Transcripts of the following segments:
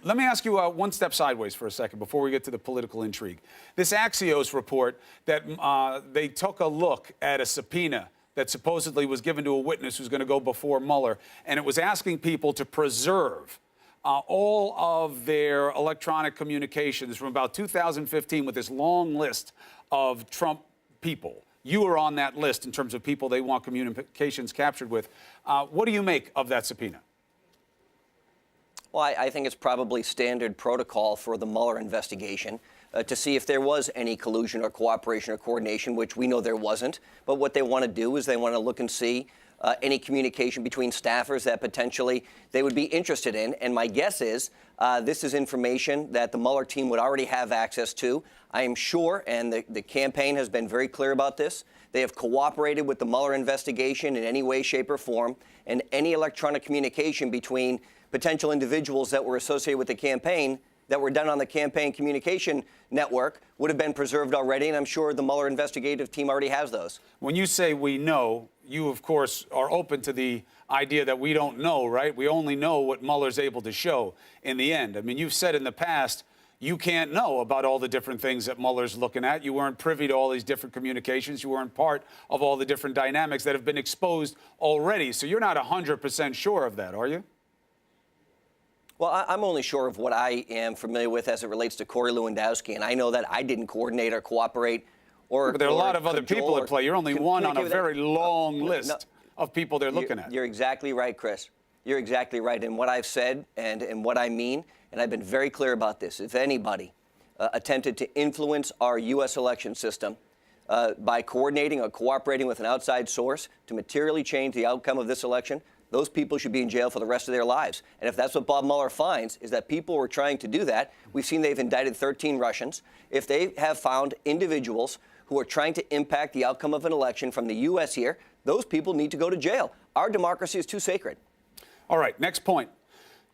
Let me ask you one step sideways for a second before we get to the political intrigue. This Axios report that they took a look at a subpoena that supposedly was given to a witness who's going to go before Mueller, and it was asking people to preserve all of their electronic communications from about 2015 with this long list of Trump people. You are on that list in terms of people they want communications captured with. What do you make of that subpoena? Well, I think it's probably standard protocol for the Mueller investigation to see if there was any collusion or cooperation or coordination, which we know there wasn't. But what they want to do is they want to look and see any communication between staffers that potentially they would be interested in. And my guess is this is information that the Mueller team would already have access to. I am sure, and the campaign has been very clear about this, they have cooperated with the Mueller investigation in any way, shape, or form, and any electronic communication between potential individuals that were associated with the campaign that were done on the campaign communication network would have been preserved already, and I'm sure the Mueller investigative team already has those. When you say we know, you, of course, are open to the idea that we don't know, right? We only know what Mueller's able to show in the end. I mean, you've said in the past you can't know about all the different things that Mueller's looking at. You weren't privy to all these different communications. You weren't part of all the different dynamics that have been exposed already. So you're not 100% sure of that, are you? Well, I'm only sure of what I am familiar with as it relates to Corey Lewandowski, and I know that I didn't coordinate or cooperate or. But there are a lot of other people at play. You're only one on a very long list of people they're looking at. You're exactly right, Chris. You're exactly right. And what I've said and what I mean, and I've been very clear about this, if anybody attempted to influence our U.S. election system by coordinating or cooperating with an outside source to materially change the outcome of this election, those people should be in jail for the rest of their lives. And if that's what Bob Mueller finds, is that people were trying to do that, we've seen they've indicted 13 Russians. If they have found individuals who are trying to impact the outcome of an election from the U.S. here, those people need to go to jail. Our democracy is too sacred. All right, next point.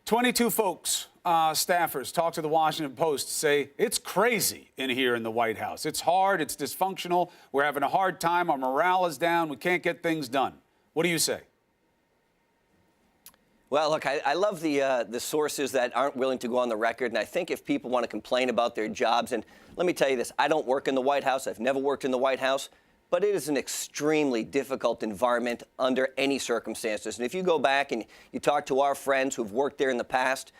22 folks, staffers, talk to the Washington Post, say it's crazy in here in the White House. It's hard, it's dysfunctional, we're having a hard time, our morale is down, we can't get things done. What do you say? Well, look, I love the sources that aren't willing to go on the record, and I think if people want to complain about their jobs, and let me tell you this, I don't work in the White House, I've never worked in the White House, but it is an extremely difficult environment under any circumstances. And if you go back and you talk to our friends who've worked there in the past,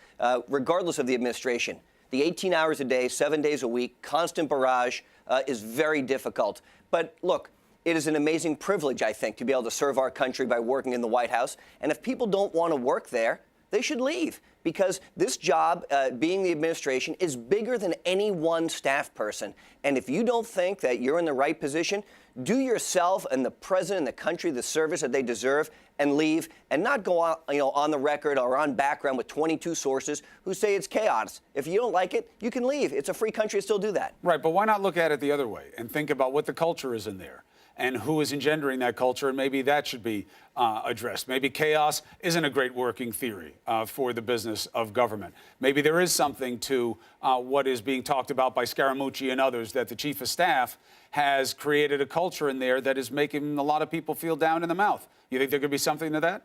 regardless of the administration, the 18 hours a day, 7 days a week, constant barrage is very difficult. But look, it is an amazing privilege, I think, to be able to serve our country by working in the White House. And if people don't want to work there, they should leave, because this job, being the administration, is bigger than any one staff person. And if you don't think that you're in the right position, do yourself and the president and the country the service that they deserve and leave, and not go on, on the record or on background with 22 sources who say it's chaos. If you don't like it, you can leave. It's a free country to still do that. Right, but why not look at it the other way and think about what the culture is in there and who is engendering that culture, and maybe that should be addressed. Maybe chaos isn't a great working theory for the business of government. Maybe there is something to what is being talked about by Scaramucci and others, that the chief of staff has created a culture in there that is making a lot of people feel down in the mouth. You think there could be something to that?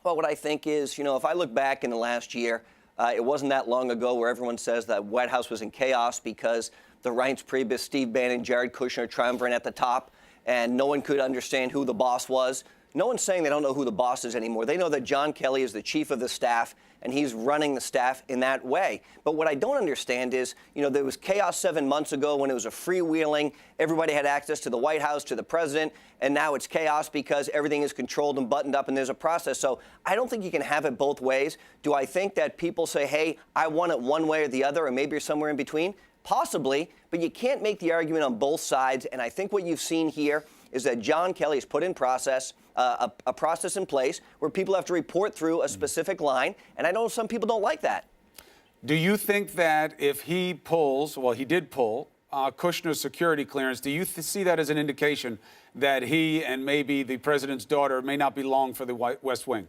Well, what I think is, if I look back in the last year, it wasn't that long ago where everyone says that White House was in chaos because the Reince Priebus, Steve Bannon, Jared Kushner triumvirate at the top, and no one could understand who the boss was. No one's saying they don't know who the boss is anymore. They know that John Kelly is the chief of the staff, and he's running the staff in that way. But what I don't understand is, there was chaos 7 months ago when it was a freewheeling, everybody had access to the White House, to the president, and now it's chaos because everything is controlled and buttoned up and there's a process. So I don't think you can have it both ways. Do I think that people say, hey, I want it one way or the other, or maybe you're somewhere in between? Possibly, but you can't make the argument on both sides. And I think what you've seen here is that John Kelly has put in process, a process in place where people have to report through a specific line. And I know some people don't like that. Do you think that if he pulls, well, he did pull Kushner's security clearance, do you see that as an indication that he and maybe the president's daughter may not be long for the West Wing?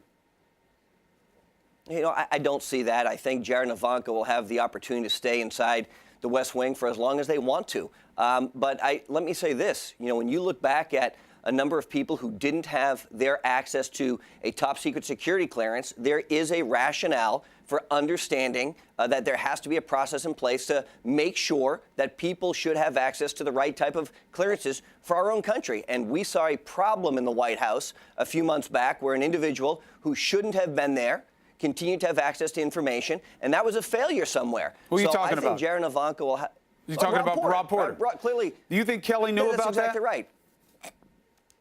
I don't see that. I think Jared and Ivanka will have the opportunity to stay inside the West Wing for as long as they want to. But let me say this, when you look back at a number of people who didn't have their access to a top secret security clearance, there is a rationale for understanding that there has to be a process in place to make sure that people should have access to the right type of clearances for our own country. And we saw a problem in the White House a few months back where an individual who shouldn't have been there continued to have access to information, and that was a failure somewhere. Who are you talking about? about? Jared and Ivanka will have. You're talking about Rob Porter. Clearly. Do you think Kelly knew about that? That's exactly right.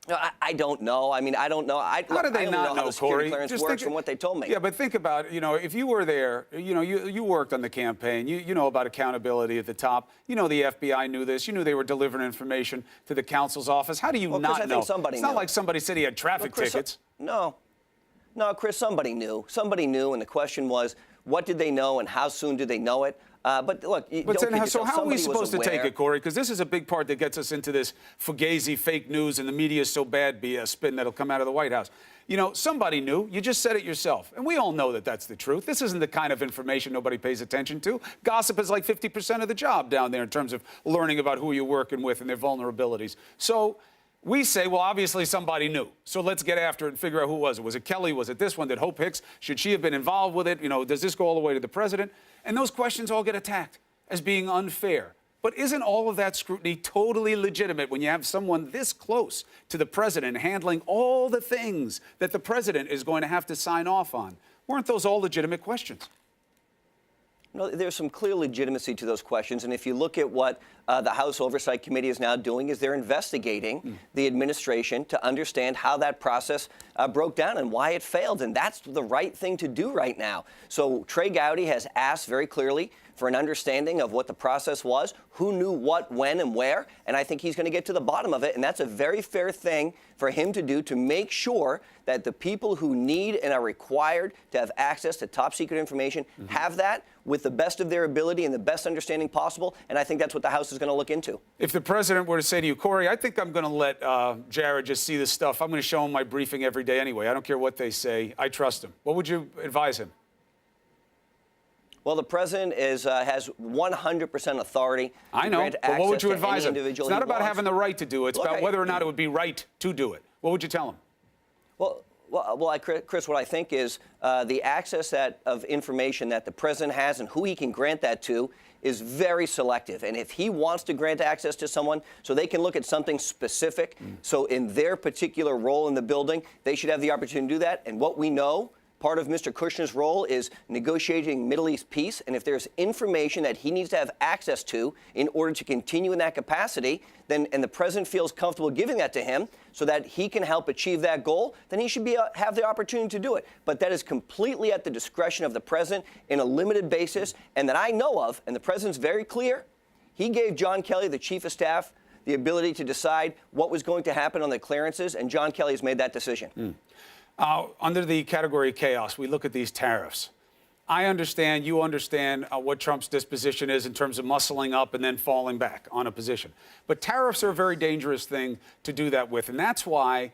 No, I don't know. I mean, I don't know. How did they not know, how the security Corey? clearance works from what they told me. Yeah, but think about it. If you were there, you worked on the campaign. You know about accountability at the top. You know the FBI knew this. You knew they were delivering information to the counsel's office. How do you Chris, not I know? think somebody It's not knew. like somebody said he had traffic tickets. No, Chris, somebody knew. Somebody knew, and the question was, what did they know and how soon did they know it? But look, So how are we supposed to take it, Corey? Because this is a big part that gets us into this fugazi fake news and the media is so bad BS spin that'll come out of the White House. Somebody knew. You just said it yourself. And we all know that that's the truth. This isn't the kind of information nobody pays attention to. Gossip is like 50% of the job down there in terms of learning about who you're working with and their vulnerabilities. So we say, well, obviously somebody knew. So let's get after it and figure out who was it. Was it Kelly? Was it this one? Did Hope Hicks? Should she have been involved with it? Does this go all the way to the president? And those questions all get attacked as being unfair. But isn't all of that scrutiny totally legitimate when you have someone this close to the president handling all the things that the president is going to have to sign off on? Weren't those all legitimate questions? There's some clear legitimacy to those questions. And if you look at what the House Oversight Committee is now doing, is they're investigating the administration to understand how that process broke down and why it failed. And that's the right thing to do right now. So Trey Gowdy has asked very clearly for an understanding of what the process was, who knew what, when, and where. And I think he's going to get to the bottom of it. And that's a very fair thing for him to do to make sure that the people who need and are required to have access to top secret information have that with the best of their ability and the best understanding possible. And I think that's what the House is going to look into. If the president were to say to you, Corey, I think I'm going to let Jared just see this stuff. I'm going to show him my briefing every day anyway. I don't care what they say. I trust him. What would you advise him? Well, the president has 100% authority. I know, but what would you advise him? It's not about having the right to do it. It's about whether or not it would be right to do it. What would you tell him? Chris, what I think is the access of information that the president has and who he can grant that to is very selective. And if he wants to grant access to someone so they can look at something specific, so in their particular role in the building, they should have the opportunity to do that. And what we know, part of Mr. Kushner's role is negotiating Middle East peace, and if there's information that he needs to have access to in order to continue in that capacity, and the president feels comfortable giving that to him so that he can help achieve that goal, then he should have the opportunity to do it. But that is completely at the discretion of the president in a limited basis, and that I know of, and the president's very clear, he gave John Kelly, the chief of staff, the ability to decide what was going to happen on the clearances, and John Kelly has made that decision. Under the category of chaos, we look at these tariffs. I understand, you understand what Trump's disposition is in terms of muscling up and then falling back on a position. But tariffs are a very dangerous thing to do that with. And that's why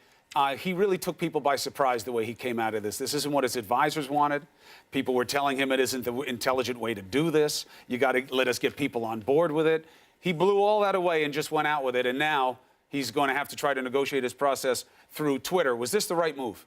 he really took people by surprise the way he came out of this. This isn't what his advisors wanted. People were telling him it isn't the intelligent way to do this. You got to let us get people on board with it. He blew all that away and just went out with it. And now he's going to have to try to negotiate his process through Twitter. Was this the right move?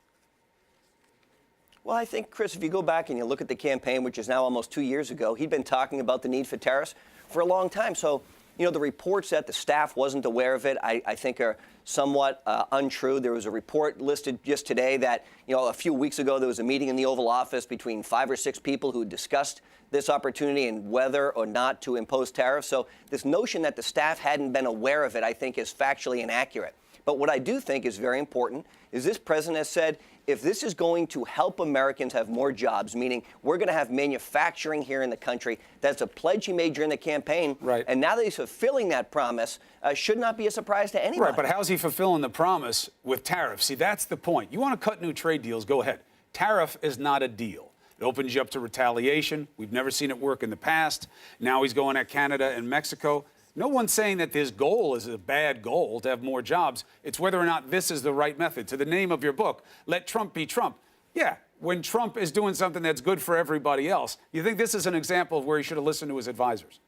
Well, I think, Chris, if you go back and you look at the campaign, which is now almost 2 years ago, he'd been talking about the need for tariffs for a long time. So, the reports that the staff wasn't aware of it, I think are somewhat untrue. There was a report listed just today that, a few weeks ago there was a meeting in the Oval Office between 5 or 6 people who discussed this opportunity and whether or not to impose tariffs. So this notion that the staff hadn't been aware of it, I think, is factually inaccurate. But what I do think is very important is this president has said, if this is going to help Americans have more jobs, meaning we're going to have manufacturing here in the country, that's a pledge he made during the campaign. Right. And now that he's fulfilling that promise, should not be a surprise to anyone. Right, but how's he fulfilling the promise with tariffs? See, that's the point. You want to cut new trade deals, go ahead. Tariff is not a deal. It opens you up to retaliation. We've never seen it work in the past. Now he's going at Canada and Mexico. No one's saying that his goal is a bad goal to have more jobs. It's whether or not this is the right method. To the name of your book, Let Trump Be Trump. Yeah, when Trump is doing something that's good for everybody else, you think this is an example of where he should have listened to his advisors?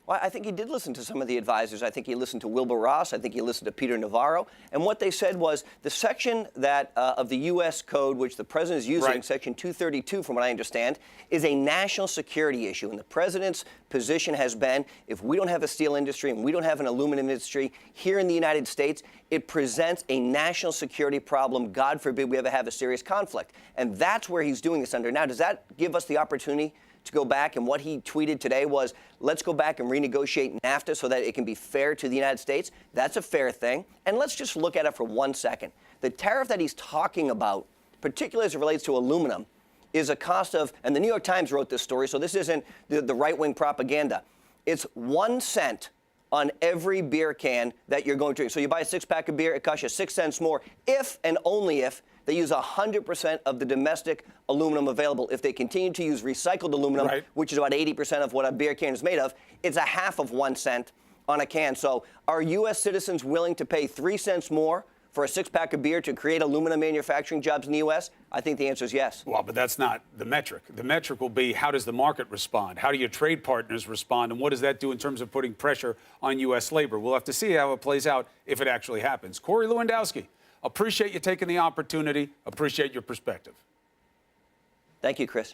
Well, I think he did listen to some of the advisors. I think he listened to Wilbur Ross. I think he listened to Peter Navarro. And what they said was the section that of the U.S. code, which the president is using, right. Section 232, from what I understand, is a national security issue. And the president's position has been, if we don't have a steel industry and we don't have an aluminum industry here in the United States, it presents a national security problem. God forbid we ever have a serious conflict. And that's where he's doing this under. Now, does that give us the opportunity to go back? And what he tweeted today was, let's go back and renegotiate NAFTA so that it can be fair to the United States. That's a fair thing. And let's just look at it for 1 second. The tariff that he's talking about, particularly as it relates to aluminum, is a cost of, and the New York Times wrote this story, so this isn't the right-wing propaganda. It's 1 cent on every beer can that you're going to drink. So you buy a six-pack of beer, it costs you 6 cents more if and only if they use 100% of the domestic aluminum available. If they continue to use recycled aluminum, right. which is about 80% of what a beer can is made of, it's a half of 1 cent on a can. So are U.S. citizens willing to pay 3 cents more for a six-pack of beer to create aluminum manufacturing jobs in the U.S.? I think the answer is yes. Well, but that's not the metric. The metric will be, how does the market respond? How do your trade partners respond? And what does that do in terms of putting pressure on U.S. labor? We'll have to see how it plays out if it actually happens. Corey Lewandowski, appreciate you taking the opportunity. Appreciate your perspective. Thank you, Chris.